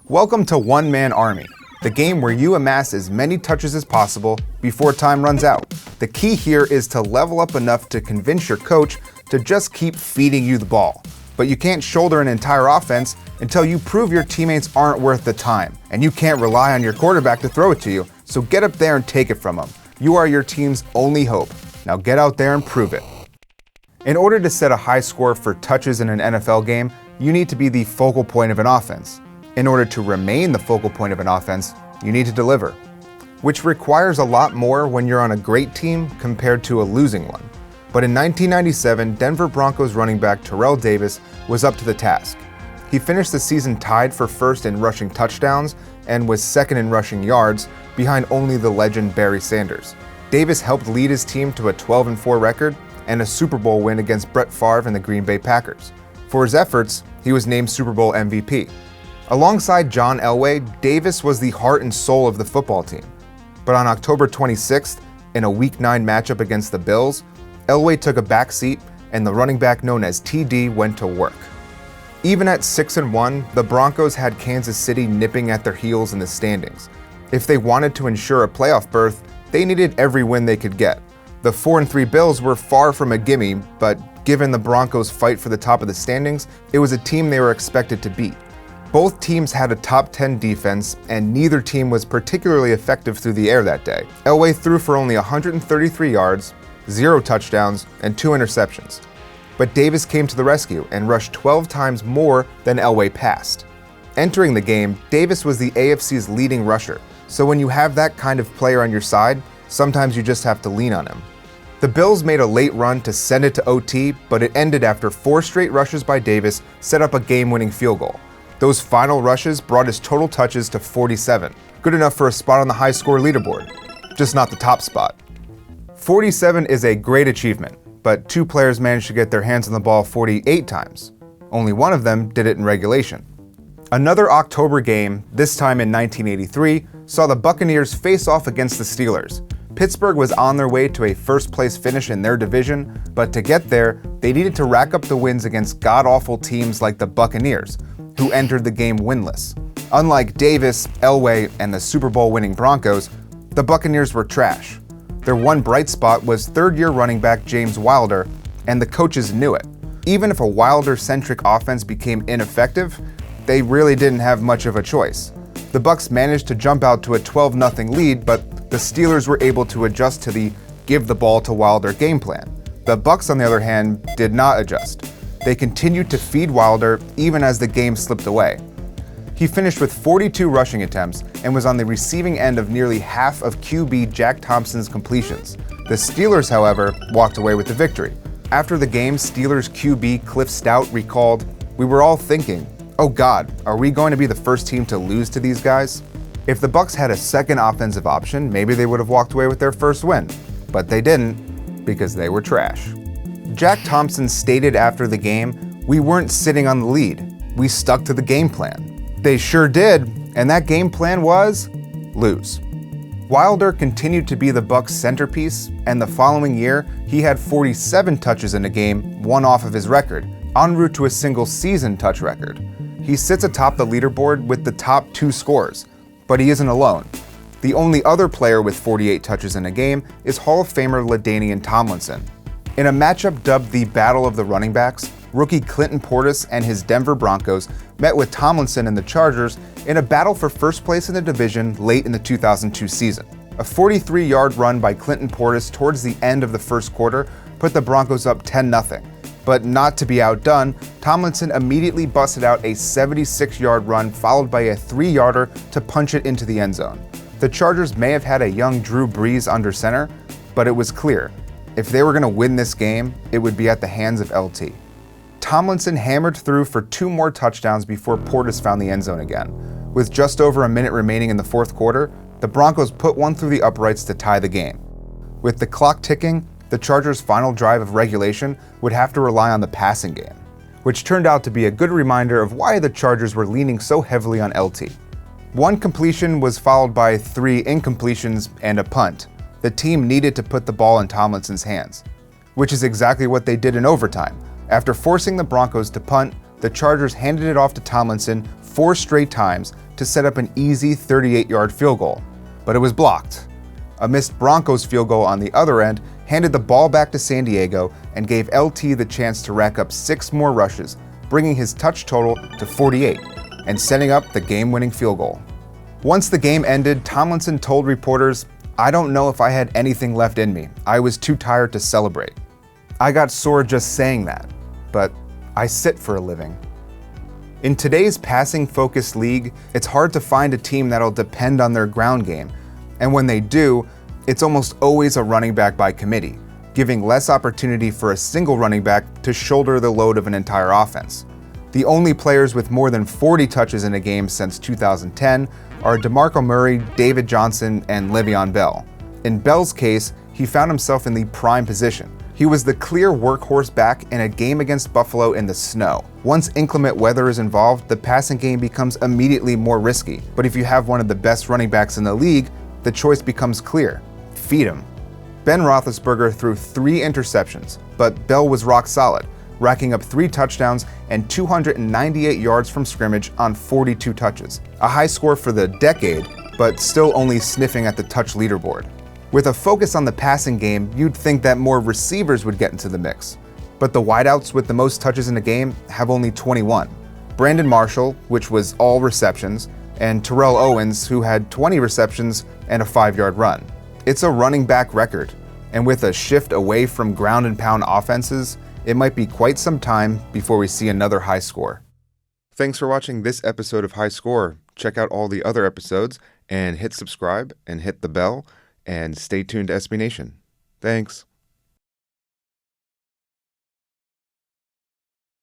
Welcome to One Man Army, the game where you amass as many touches as possible before time runs out. The key here is to level up enough to convince your coach to just keep feeding you the ball. But you can't shoulder an entire offense until you prove your teammates aren't worth the time, and you can't rely on your quarterback to throw it to you, so get up there and take it from them. You are your team's only hope. Now get out there and prove it. In order to set a high score for touches in an NFL game, you need to be the focal point of an offense. In order to remain the focal point of an offense, you need to deliver, which requires a lot more when you're on a great team compared to a losing one. But in 1997, Denver Broncos running back Terrell Davis was up to the task. He finished the season tied for first in rushing touchdowns and was second in rushing yards, behind only the legend Barry Sanders. Davis helped lead his team to a 12-4 record and a Super Bowl win against Brett Favre and the Green Bay Packers. For his efforts, he was named Super Bowl MVP. Alongside John Elway, Davis was the heart and soul of the football team. But on October 26th, in a Week 9 matchup against the Bills, Elway took a back seat and the running back known as TD went to work. Even at 6-1, the Broncos had Kansas City nipping at their heels in the standings. If they wanted to ensure a playoff berth, they needed every win they could get. The 4-3 Bills were far from a gimme, but given the Broncos' fight for the top of the standings, it was a team they were expected to beat. Both teams had a top 10 defense, and neither team was particularly effective through the air that day. Elway threw for only 133 yards, 0 touchdowns, and 2 interceptions. But Davis came to the rescue and rushed 12 times more than Elway passed. Entering the game, Davis was the AFC's leading rusher, so when you have that kind of player on your side, sometimes you just have to lean on him. The Bills made a late run to send it to OT, but it ended after 4 straight rushes by Davis set up a game-winning field goal. Those final rushes brought his total touches to 47, good enough for a spot on the high score leaderboard, just not the top spot. 47 is a great achievement, but 2 players managed to get their hands on the ball 48 times. Only one of them did it in regulation. Another October game, this time in 1983, saw the Buccaneers face off against the Steelers. Pittsburgh was on their way to a first-place finish in their division, but to get there, they needed to rack up the wins against god-awful teams like the Buccaneers, who entered the game winless. Unlike Davis, Elway, and the Super Bowl-winning Broncos, the Buccaneers were trash. Their one bright spot was third-year running back James Wilder, and the coaches knew it. Even if a Wilder-centric offense became ineffective, they really didn't have much of a choice. The Bucs managed to jump out to a 12-0 lead, but the Steelers were able to adjust to the give the ball to Wilder game plan. The Bucs, on the other hand, did not adjust. They continued to feed Wilder even as the game slipped away. He finished with 42 rushing attempts and was on the receiving end of nearly half of QB Jack Thompson's completions. The Steelers, however, walked away with the victory. After the game, Steelers QB Cliff Stout recalled, "We were all thinking, oh God, are we going to be the first team to lose to these guys?" If the Bucs had a second offensive option, maybe they would have walked away with their first win. But they didn't, because they were trash. Jack Thompson stated after the game, "We weren't sitting on the lead. We stuck to the game plan." They sure did, and that game plan was lose. Wilder continued to be the Bucs' centerpiece, and the following year, he had 47 touches in a game, one off of his record, en route to a single season touch record. He sits atop the leaderboard with the top 2 scorers, but he isn't alone. The only other player with 48 touches in a game is Hall of Famer LaDainian Tomlinson. In a matchup dubbed the Battle of the Running Backs, rookie Clinton Portis and his Denver Broncos met with Tomlinson and the Chargers in a battle for first place in the division late in the 2002 season. A 43-yard run by Clinton Portis towards the end of the first quarter put the Broncos up 10-0. But not to be outdone, Tomlinson immediately busted out a 76-yard run followed by a 3-yarder to punch it into the end zone. The Chargers may have had a young Drew Brees under center, but it was clear, if they were going to win this game, it would be at the hands of LT. Tomlinson hammered through for 2 more touchdowns before Portis found the end zone again. With just over a minute remaining in the fourth quarter, the Broncos put one through the uprights to tie the game. With the clock ticking, the Chargers' final drive of regulation would have to rely on the passing game, which turned out to be a good reminder of why the Chargers were leaning so heavily on LT. 1 completion was followed by 3 incompletions and a punt. The team needed to put the ball in Tomlinson's hands, which is exactly what they did in overtime. After forcing the Broncos to punt, the Chargers handed it off to Tomlinson 4 straight times to to set up an easy 38-yard field goal, but it was blocked. A missed Broncos field goal on the other end handed the ball back to San Diego and gave LT the chance to rack up 6 more rushes, bringing his touch total to 48 and setting up the game-winning field goal. Once the game ended, Tomlinson told reporters, "I don't know if I had anything left in me. I was too tired to celebrate. I got sore just saying that, but I sit for a living." In today's passing-focused league, it's hard to find a team that'll depend on their ground game, and when they do, it's almost always a running back by committee, giving less opportunity for a single running back to shoulder the load of an entire offense. The only players with more than 40 touches in a game since 2010 are DeMarco Murray, David Johnson, and Le'Veon Bell. In Bell's case, he found himself in the prime position. He was the clear workhorse back in a game against Buffalo in the snow. Once inclement weather is involved, the passing game becomes immediately more risky. But if you have one of the best running backs in the league, the choice becomes clear. Feed him. Ben Roethlisberger threw 3 interceptions, but Bell was rock solid, racking up 3 touchdowns and 298 yards from scrimmage on 42 touches. A high score for the decade, but still only sniffing at the touch leaderboard. With a focus on the passing game, you'd think that more receivers would get into the mix. But the wideouts with the most touches in a game have only 21. Brandon Marshall, which was all receptions, and Terrell Owens, who had 20 receptions and a 5-yard run. It's a running back record, and with a shift away from ground and pound offenses, it might be quite some time before we see another high score. Thanks for watching this episode of High Score. Check out all the other episodes and hit subscribe and hit the bell and stay tuned to SB Nation. Thanks.